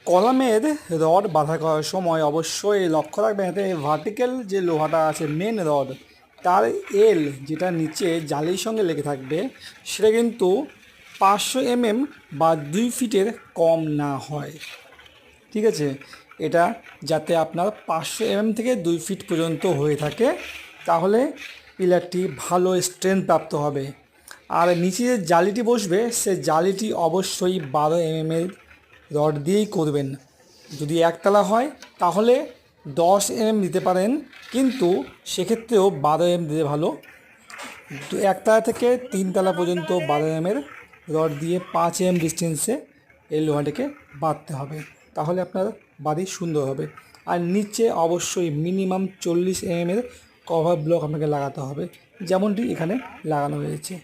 কলামের রড বাঁধা করার সময় অবশ্যই লক্ষ্য রাখবেন যাতে ভার্টিক্যাল যে লোহাটা আছে মেন রড তার এল যেটা নিচে জালির সঙ্গে লেগে থাকবে সেটা কিন্তু 500 mm বা 2 ফিটের কম না হয়। ঠিক আছে, এটা যাতে আপনার 500 mm থেকে 2 ফিট পর্যন্ত হয়ে থাকে, তাহলে পিলারটি ভালো স্ট্রেংথ প্রাপ্ত হবে। আর নিচে যে জালিটি বসবে সে জালিটি অবশ্যই 12 mm রড দিয়েই করবেন। যদি একতলা হয় তাহলে 10 mm দিতে পারেন, কিন্তু সেক্ষেত্রেও 12 mm দিতে ভালো। একতলা থেকে 3তলা পর্যন্ত 12 mm রড দিয়ে 5 mm ডিস্টেন্সে এই লোহাটিকে বাঁধতে হবে, তাহলে আপনার বাড়ি সুন্দর হবে। আর নিচে অবশ্যই মিনিমাম 40 mm কভার ব্লক আপনাকে লাগাতে হবে, যেমনটি এখানে লাগানো হয়েছে।